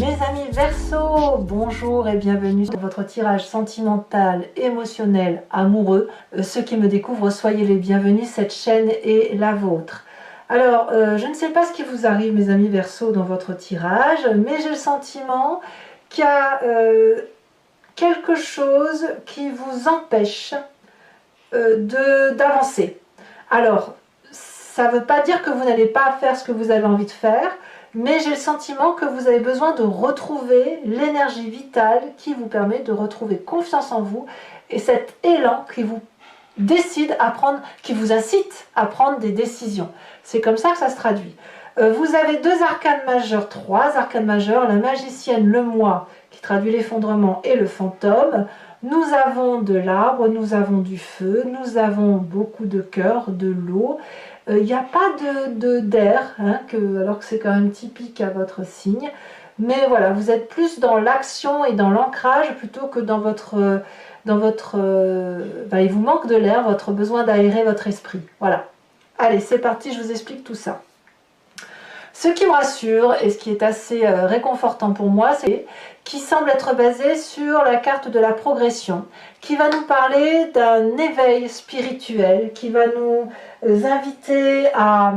Mes amis Verseau, bonjour et bienvenue sur votre tirage sentimental, émotionnel, amoureux. Ceux qui me découvrent, soyez les bienvenus, cette chaîne est la vôtre. Alors, je ne sais pas ce qui vous arrive mes amis Verseau dans votre tirage, mais j'ai le sentiment qu'il y a quelque chose qui vous empêche d'avancer. Alors, ça ne veut pas dire que vous n'allez pas faire ce que vous avez envie de faire, mais j'ai le sentiment que vous avez besoin de retrouver l'énergie vitale qui vous permet de retrouver confiance en vous et cet élan qui vous décide à prendre, qui vous incite à prendre des décisions. C'est comme ça que ça se traduit. Vous avez deux arcanes majeures, trois arcanes majeures, la magicienne, le moi, qui traduit l'effondrement, et le fantôme. Nous avons de l'arbre, nous avons du feu, nous avons beaucoup de cœur, de l'eau. Il n'y a pas d'air, hein, alors que c'est quand même typique à votre signe. Mais voilà, vous êtes plus dans l'action et dans l'ancrage plutôt que dans votre... il vous manque de l'air, votre besoin d'aérer votre esprit. Voilà. Allez, c'est parti, je vous explique tout ça. Ce qui me rassure et ce qui est assez réconfortant pour moi, c'est qui semble être basé sur la carte de la progression, qui va nous parler d'un éveil spirituel, qui va nous inviter à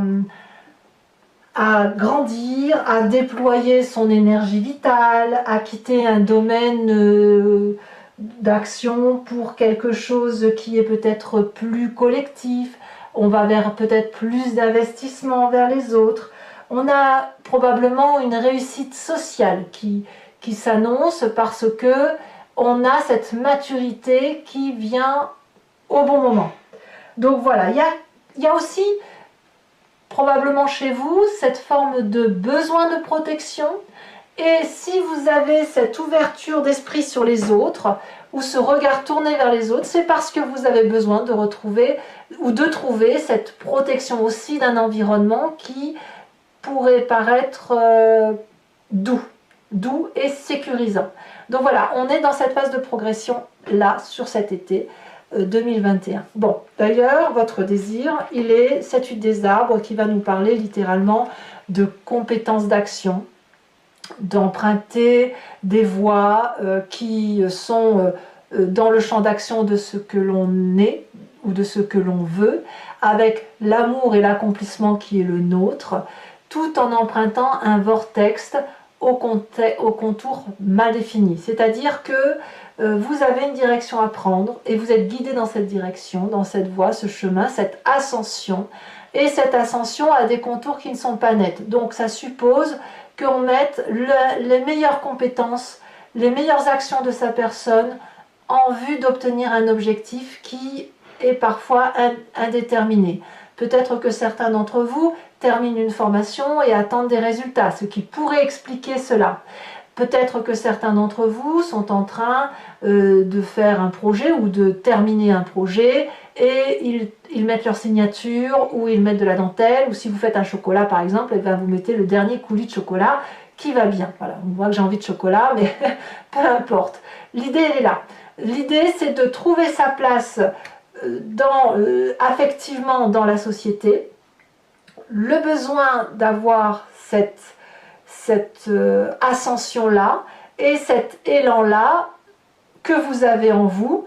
grandir, à déployer son énergie vitale, à quitter un domaine d'action pour quelque chose qui est peut-être plus collectif. On va vers peut-être plus d'investissement vers les autres. On a probablement une réussite sociale qui s'annonce parce que on a cette maturité qui vient au bon moment. Donc voilà, il y a aussi probablement chez vous cette forme de besoin de protection. Et si vous avez cette ouverture d'esprit sur les autres, ou ce regard tourné vers les autres, c'est parce que vous avez besoin de retrouver ou de trouver cette protection aussi d'un environnement qui pourrait paraître doux et sécurisant. Donc voilà, on est dans cette phase de progression là, sur cet été 2021. Bon, d'ailleurs, votre désir, il est cette huile des arbres qui va nous parler littéralement de compétences d'action, d'emprunter des voies qui sont dans le champ d'action de ce que l'on est ou de ce que l'on veut, avec l'amour et l'accomplissement qui est le nôtre, tout en empruntant un vortex au contour mal défini. C'est-à-dire que vous avez une direction à prendre et vous êtes guidé dans cette direction, dans cette voie, ce chemin, cette ascension. Et cette ascension a des contours qui ne sont pas nets. Donc ça suppose qu'on mette les meilleures compétences, les meilleures actions de sa personne en vue d'obtenir un objectif qui est parfois indéterminé. Peut-être que certains d'entre vous terminent une formation et attendent des résultats, ce qui pourrait expliquer cela. Peut-être que certains d'entre vous sont en train de faire un projet ou de terminer un projet et ils mettent leur signature ou ils mettent de la dentelle, ou si vous faites un chocolat par exemple, et bien vous mettez le dernier coulis de chocolat qui va bien. Voilà, on voit que j'ai envie de chocolat, mais peu importe. L'idée elle est là. L'idée c'est de trouver sa place affectivement dans la société, le besoin d'avoir cette ascension-là et cet élan-là que vous avez en vous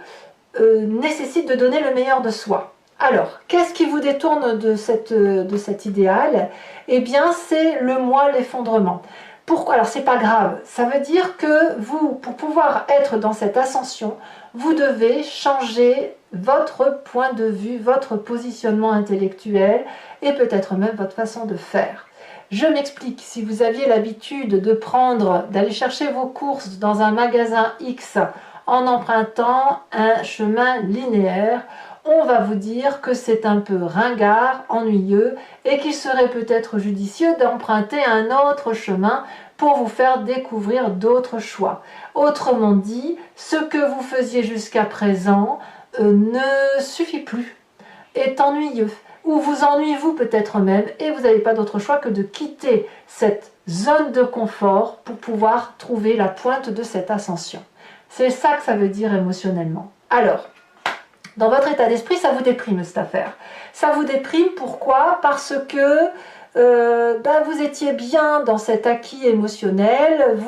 nécessite de donner le meilleur de soi. Alors, qu'est-ce qui vous détourne de cet idéal? Eh bien, c'est le moi, l'effondrement. Pourquoi? Alors, c'est pas grave. Ça veut dire que vous, pour pouvoir être dans cette ascension, vous devez changer votre point de vue, votre positionnement intellectuel et peut-être même votre façon de faire. Je m'explique, si vous aviez l'habitude d'aller chercher vos courses dans un magasin X en empruntant un chemin linéaire, on va vous dire que c'est un peu ringard, ennuyeux et qu'il serait peut-être judicieux d'emprunter un autre chemin pour vous faire découvrir d'autres choix. Autrement dit, ce que vous faisiez jusqu'à présent ne suffit plus, est ennuyeux, ou vous ennuyez-vous peut-être même, et vous n'avez pas d'autre choix que de quitter cette zone de confort pour pouvoir trouver la pointe de cette ascension. C'est ça que ça veut dire émotionnellement. Alors, dans votre état d'esprit, ça vous déprime cette affaire. Ça vous déprime, pourquoi? Parce que vous étiez bien dans cet acquis émotionnel,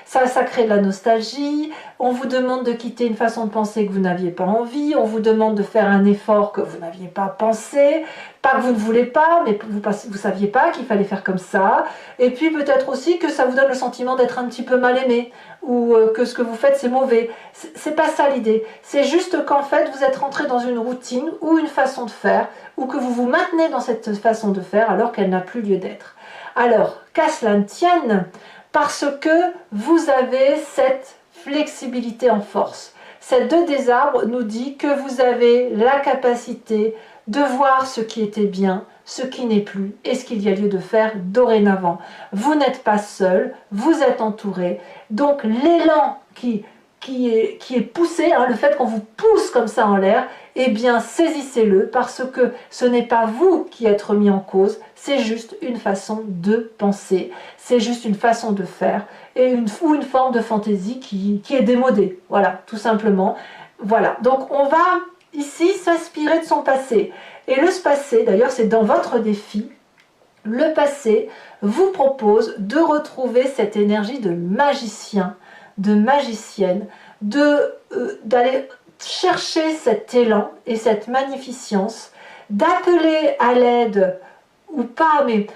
ça crée de la nostalgie, on vous demande de quitter une façon de penser que vous n'aviez pas envie, on vous demande de faire un effort que vous n'aviez pas pensé, pas que vous ne voulez pas, mais vous saviez pas qu'il fallait faire comme ça, et puis peut-être aussi que ça vous donne le sentiment d'être un petit peu mal aimé, ou que ce que vous faites c'est mauvais. C'est pas ça l'idée, c'est juste qu'en fait vous êtes rentré dans une routine ou une façon de faire, ou que vous vous maintenez dans cette façon de faire alors qu'elle n'a plus lieu d'être. Alors, qu'à cela ne tienne, parce que vous avez cette flexibilité en force. Cette 2 des arbres nous dit que vous avez la capacité de voir ce qui était bien, ce qui n'est plus et ce qu'il y a lieu de faire dorénavant. Vous n'êtes pas seul, vous êtes entouré. Donc l'élan qui est poussé, le fait qu'on vous pousse comme ça en l'air, eh bien saisissez-le parce que ce n'est pas vous qui êtes remis en cause, c'est juste une façon de penser, c'est juste une façon de faire et ou une forme de fantaisie qui est démodée, voilà, tout simplement. Voilà, donc on va ici s'inspirer de son passé. Et le passé, d'ailleurs c'est dans votre défi, le passé vous propose de retrouver cette énergie de magicien, de magicienne, d'aller chercher cet élan et cette magnificence, d'appeler à l'aide, ou pas, mais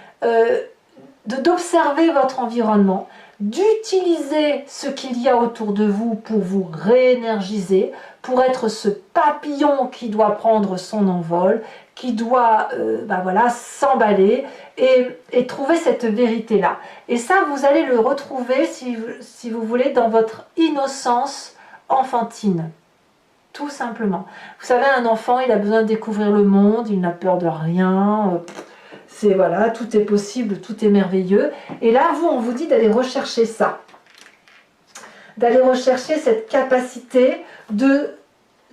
d'observer votre environnement, d'utiliser ce qu'il y a autour de vous pour vous réénergiser, pour être ce papillon qui doit prendre son envol, qui doit s'emballer et trouver cette vérité-là. Et ça, vous allez le retrouver, si vous voulez, dans votre innocence enfantine. Tout simplement. Vous savez, un enfant, il a besoin de découvrir le monde, il n'a peur de rien. Voilà, tout est possible, tout est merveilleux. Et là, on vous dit d'aller rechercher ça. D'aller rechercher cette capacité de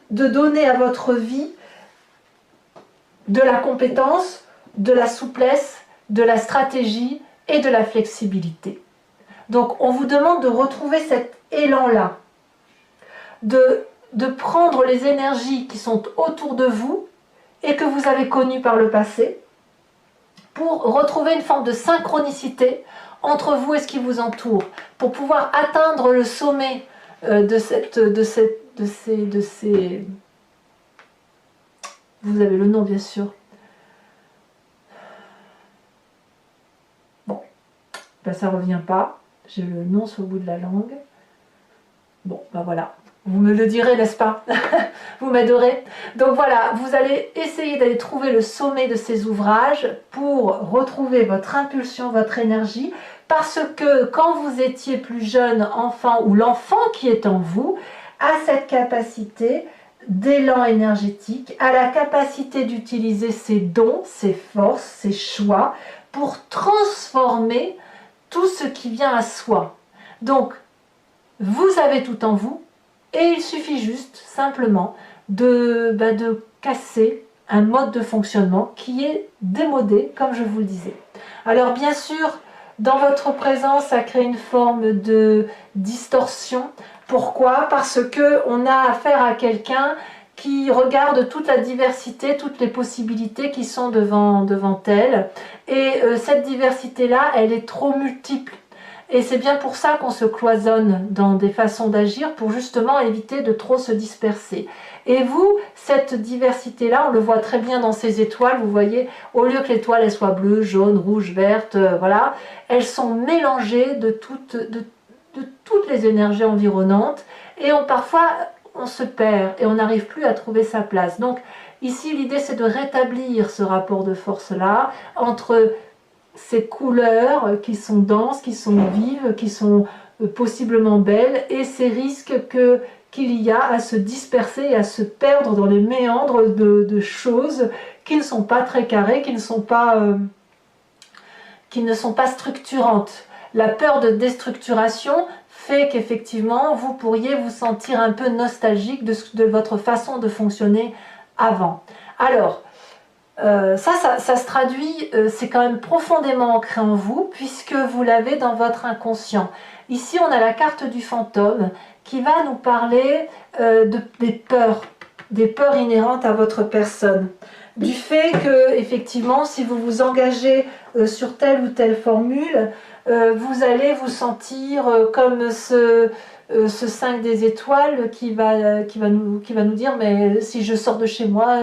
donner à votre vie de la compétence, de la souplesse, de la stratégie et de la flexibilité. Donc, on vous demande de retrouver cet élan-là, de prendre les énergies qui sont autour de vous et que vous avez connues par le passé, pour retrouver une forme de synchronicité entre vous et ce qui vous entoure, pour pouvoir atteindre le sommet de ces... Vous avez le nom, bien sûr. Bon, ça ne revient pas. J'ai le nom sur le bout de la langue. Bon, voilà. Vous me le direz, n'est-ce pas? Vous m'aiderez. Donc voilà, vous allez essayer d'aller trouver le sommet de ces ouvrages pour retrouver votre impulsion, votre énergie, parce que quand vous étiez plus jeune enfant, ou l'enfant qui est en vous, a cette capacité d'élan énergétique, a la capacité d'utiliser ses dons, ses forces, ses choix, pour transformer tout ce qui vient à soi. Donc, vous avez tout en vous, et il suffit juste, simplement, de casser un mode de fonctionnement qui est démodé, comme je vous le disais. Alors bien sûr, dans votre présence, ça crée une forme de distorsion. Pourquoi? Parce qu'on a affaire à quelqu'un qui regarde toute la diversité, toutes les possibilités qui sont devant elle. Et cette diversité-là, elle est trop multiple. Et c'est bien pour ça qu'on se cloisonne dans des façons d'agir, pour justement éviter de trop se disperser. Et vous, cette diversité-là, on le voit très bien dans ces étoiles, vous voyez, au lieu que l'étoile elle soit bleue, jaune, rouge, verte, voilà, elles sont mélangées de toutes les énergies environnantes, et parfois on se perd et on n'arrive plus à trouver sa place. Donc ici, l'idée c'est de rétablir ce rapport de force-là, entre ces couleurs qui sont denses, qui sont vives, qui sont possiblement belles, et ces risques qu'il y a à se disperser et à se perdre dans les méandres de choses qui ne sont pas très carrées, qui ne sont pas structurantes. La peur de déstructuration fait qu'effectivement vous pourriez vous sentir un peu nostalgique de votre façon de fonctionner avant. Alors, ça se traduit, c'est quand même profondément ancré en vous, puisque vous l'avez dans votre inconscient. Ici, on a la carte du fantôme qui va nous parler des peurs. des peurs inhérentes à votre personne. Du fait que, effectivement, si vous vous engagez sur telle ou telle formule, vous allez vous sentir comme ce 5 des étoiles qui va nous dire mais si je sors de chez moi,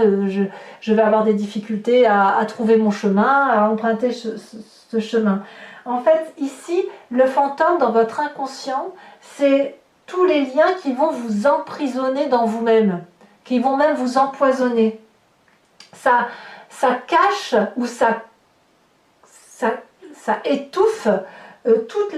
je vais avoir des difficultés à trouver mon chemin, à emprunter ce chemin. En fait, ici, le fantôme dans votre inconscient, c'est tous les liens qui vont vous emprisonner dans vous-même, qui vont même vous empoisonner. Ça cache ou ça étouffe toute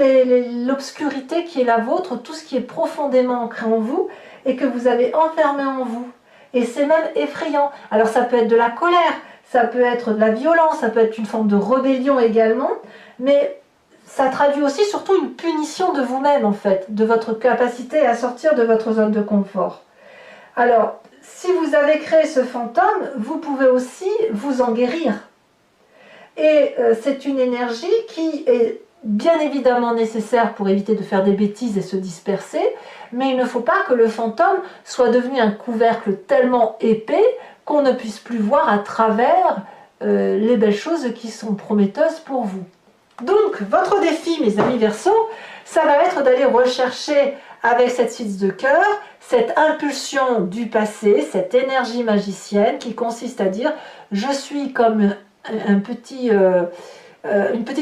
l'obscurité qui est la vôtre, tout ce qui est profondément ancré en vous et que vous avez enfermé en vous. Et c'est même effrayant. Alors ça peut être de la colère, ça peut être de la violence, ça peut être une forme de rébellion également, mais ça traduit aussi surtout une punition de vous-même en fait, de votre capacité à sortir de votre zone de confort. Alors, si vous avez créé ce fantôme, vous pouvez aussi vous en guérir. Et c'est une énergie qui est bien évidemment nécessaire pour éviter de faire des bêtises et se disperser, mais il ne faut pas que le fantôme soit devenu un couvercle tellement épais qu'on ne puisse plus voir à travers les belles choses qui sont prometteuses pour vous. Donc, votre défi, mes amis Verseaux, ça va être d'aller rechercher avec cette 6 de cœur, cette impulsion du passé, cette énergie magicienne qui consiste à dire « je suis comme une petite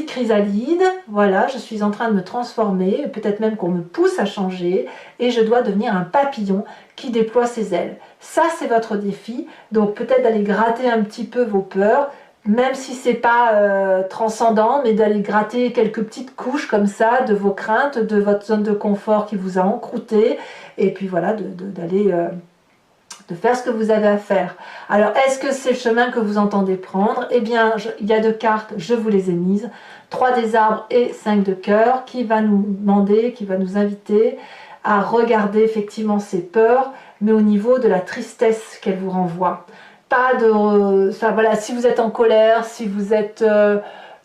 chrysalide, voilà, je suis en train de me transformer, peut-être même qu'on me pousse à changer, et je dois devenir un papillon qui déploie ses ailes. » Ça, c'est votre défi, donc peut-être d'aller gratter un petit peu vos peurs, même si c'est pas transcendant, mais d'aller gratter quelques petites couches comme ça de vos craintes, de votre zone de confort qui vous a encrouté, et puis voilà, d'aller de faire ce que vous avez à faire. Alors, est-ce que c'est le chemin que vous entendez prendre? Eh bien, il y a 2 cartes, je vous les ai mises, 3 des arbres et 5 de cœur, qui va nous demander, qui va nous inviter à regarder effectivement ces peurs, mais au niveau de la tristesse qu'elles vous renvoient. Pas de... voilà, si vous êtes en colère, si vous êtes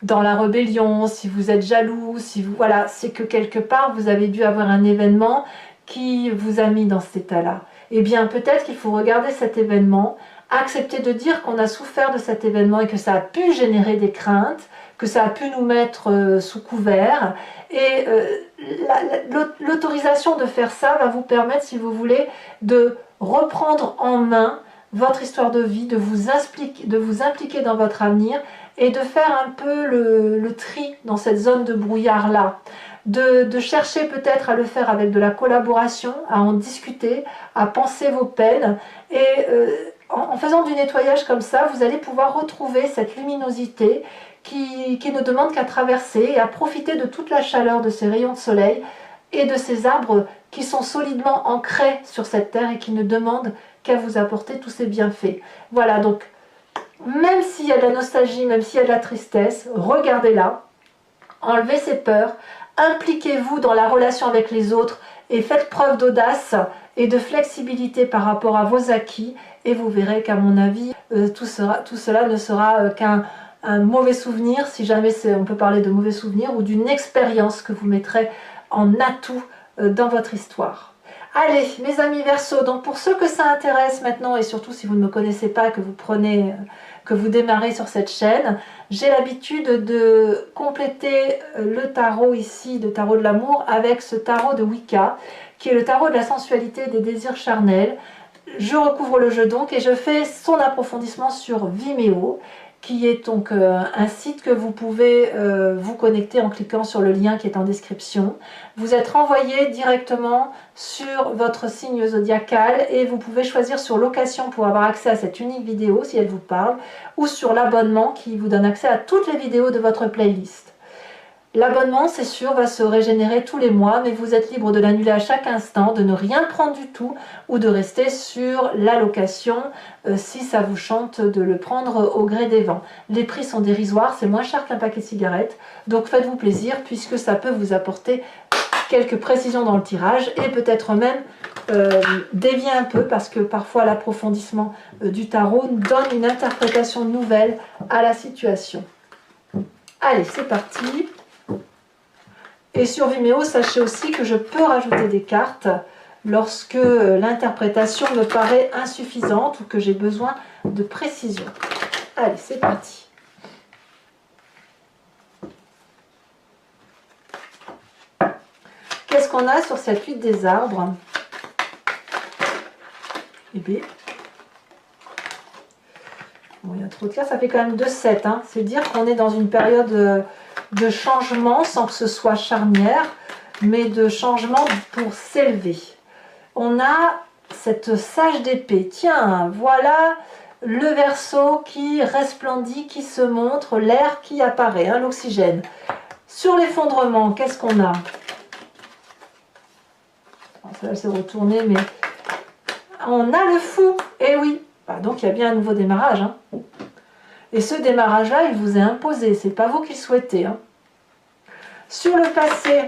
dans la rébellion, si vous êtes jaloux, si vous... Voilà, c'est que quelque part, vous avez dû avoir un événement qui vous a mis dans cet état-là. Eh bien, peut-être qu'il faut regarder cet événement, accepter de dire qu'on a souffert de cet événement et que ça a pu générer des craintes, que ça a pu nous mettre sous couvert. Et l'autorisation de faire ça va vous permettre, si vous voulez, de reprendre en main votre histoire de vie, de vous impliquer dans votre avenir et de faire un peu le tri dans cette zone de brouillard-là. De chercher peut-être à le faire avec de la collaboration, à en discuter, à penser vos peines. Et en faisant du nettoyage comme ça, vous allez pouvoir retrouver cette luminosité qui ne demande qu'à traverser et à profiter de toute la chaleur de ces rayons de soleil et de ces arbres qui sont solidement ancrés sur cette terre et qui ne demandent qu'à vous apporter tous ces bienfaits. Voilà, donc même s'il y a de la nostalgie, même s'il y a de la tristesse, regardez-la, enlevez ces peurs, impliquez-vous dans la relation avec les autres et faites preuve d'audace et de flexibilité par rapport à vos acquis et vous verrez qu'à mon avis, tout cela ne sera qu'un mauvais souvenir, si jamais on peut parler de mauvais souvenir, ou d'une expérience que vous mettrez en atout dans votre histoire. Allez, mes amis Verseaux, donc pour ceux que ça intéresse maintenant, et surtout si vous ne me connaissez pas, que vous démarrez sur cette chaîne, j'ai l'habitude de compléter le tarot ici, le tarot de l'amour, avec ce tarot de Wicca, qui est le tarot de la sensualité et des désirs charnels. Je recouvre le jeu donc et je fais son approfondissement sur Vimeo, qui est donc un site que vous pouvez vous connecter en cliquant sur le lien qui est en description. Vous êtes renvoyé directement sur votre signe zodiacal et vous pouvez choisir sur location pour avoir accès à cette unique vidéo si elle vous parle, ou sur l'abonnement qui vous donne accès à toutes les vidéos de votre playlist. L'abonnement, c'est sûr, va se régénérer tous les mois, mais vous êtes libre de l'annuler à chaque instant, de ne rien prendre du tout ou de rester sur la location si ça vous chante de le prendre au gré des vents. Les prix sont dérisoires, c'est moins cher qu'un paquet de cigarettes, donc faites-vous plaisir puisque ça peut vous apporter quelques précisions dans le tirage et peut-être même dévier un peu parce que parfois l'approfondissement du tarot donne une interprétation nouvelle à la situation. Allez, c'est parti! Et sur Vimeo, sachez aussi que je peux rajouter des cartes lorsque l'interprétation me paraît insuffisante ou que j'ai besoin de précision. Allez, c'est parti. Qu'est-ce qu'on a sur cette huile des arbres? Eh bien, bon, il y a trop de cartes, ça fait quand même 2-7. Hein. C'est dire qu'on est dans une période de changement sans que ce soit charnière, mais de changement pour s'élever. On a cette sage d'épée. Tiens, voilà le Verseau qui resplendit, qui se montre, l'air qui apparaît, hein, l'oxygène. Sur l'effondrement, qu'est-ce qu'on a? Ça va se retourner, mais on a le fou. Eh oui, bah, donc il y a bien un nouveau démarrage. Hein. Et ce démarrage-là, il vous est imposé. C'est pas vous qui le souhaitez. Hein. Sur le passé,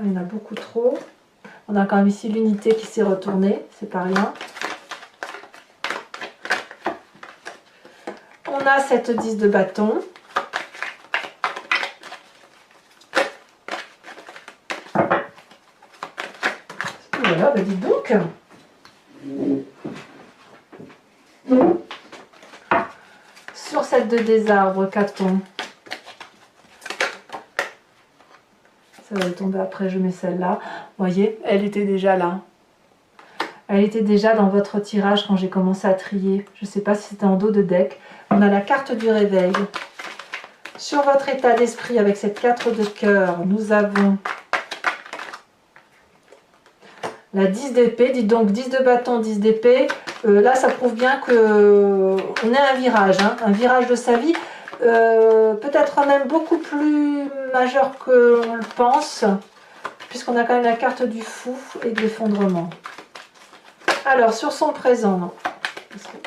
il y en a beaucoup trop. On a quand même ici l'unité qui s'est retournée. C'est pas rien. On a cette 10 de bâton. Voilà, bah dites donc. Sur cette 2 des arbres, qu'a-t-on? Ça va tomber après, je mets celle-là. Vous voyez, elle était déjà là. Elle était déjà dans votre tirage quand j'ai commencé à trier. Je ne sais pas si c'était en dos de deck. On a la carte du réveil. Sur votre état d'esprit, avec cette 4 de cœur, nous avons la 10 d'épée. Dites donc 10 de bâton, 10 d'épée. Là, ça prouve bien qu'on est à un virage. Hein, un virage de sa vie. Peut-être même beaucoup plus majeur que l'on le pense. Puisqu'on a quand même la carte du fou et de l'effondrement. Alors, sur son présent, non.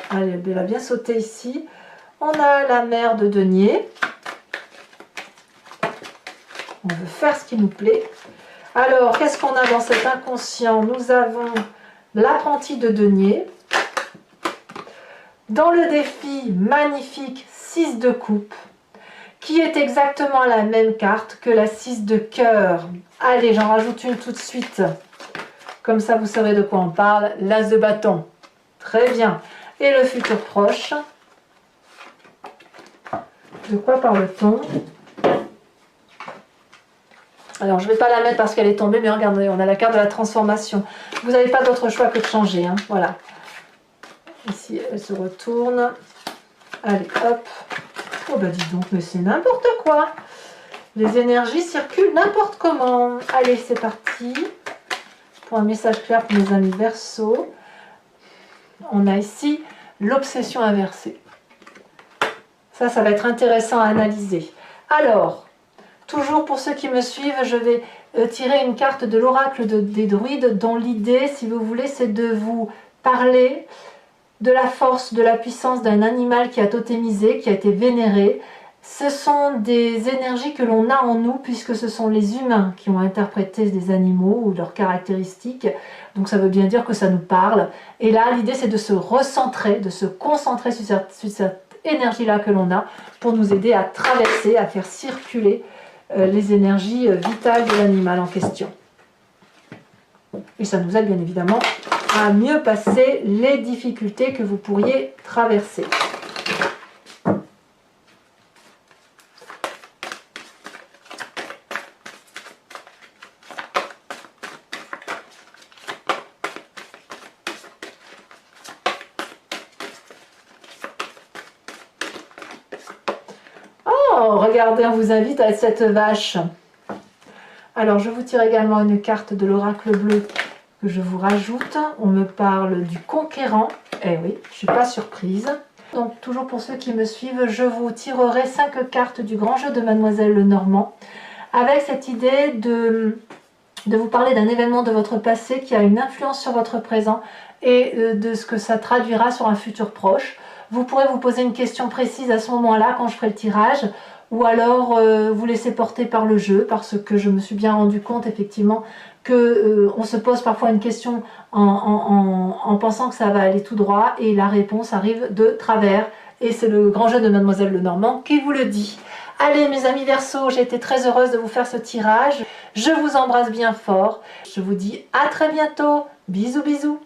Allez, elle a bien sauté ici. On a la mère de denier. On veut faire ce qui nous plaît. Alors, qu'est-ce qu'on a dans cet inconscient? Nous avons l'apprenti de denier. Dans le défi magnifique 6 de coupe, qui est exactement la même carte que la 6 de cœur. Allez, j'en rajoute une tout de suite. Comme ça, vous saurez de quoi on parle. L'as de bâton. Très bien. Et le futur proche. De quoi parle-t-on? Alors, je ne vais pas la mettre parce qu'elle est tombée, mais regardez, on a la carte de la transformation. Vous n'avez pas d'autre choix que de changer. Hein. Voilà. Ici, elle se retourne. Allez, hop. Oh, bah dis donc, mais c'est n'importe quoi. Les énergies circulent n'importe comment. Allez, c'est parti. Pour un message clair pour mes amis Verseau, on a ici l'obsession inversée. Ça va être intéressant à analyser. Alors, toujours pour ceux qui me suivent, je vais tirer une carte de l'oracle des druides, dont l'idée, si vous voulez, c'est de vous parler de la force, de la puissance d'un animal qui a totémisé, qui a été vénéré. Ce sont des énergies que l'on a en nous, puisque ce sont les humains qui ont interprété des animaux ou leurs caractéristiques. Donc ça veut bien dire que ça nous parle. Et là, l'idée, c'est de se recentrer, de se concentrer sur cette énergie-là que l'on a, pour nous aider à traverser, à faire circuler les énergies vitales de l'animal en question. Et ça nous aide bien évidemment à mieux passer les difficultés que vous pourriez traverser. Oh, regardez, on vous invite à cette vache. Alors, je vous tire également une carte de l'oracle bleu que je vous rajoute. On me parle du conquérant. Eh oui, je ne suis pas surprise. Donc, toujours pour ceux qui me suivent, je vous tirerai 5 cartes du grand jeu de Mademoiselle Lenormand, avec cette idée de vous parler d'un événement de votre passé qui a une influence sur votre présent et de ce que ça traduira sur un futur proche. Vous pourrez vous poser une question précise à ce moment-là quand je ferai le tirage, ou alors vous laisser porter par le jeu, parce que je me suis bien rendu compte effectivement que on se pose parfois une question en pensant que ça va aller tout droit, et la réponse arrive de travers, et c'est le grand jeu de Mademoiselle Lenormand qui vous le dit. Allez mes amis Verseaux, j'ai été très heureuse de vous faire ce tirage. Je vous embrasse bien fort. Je vous dis à très bientôt. Bisous bisous.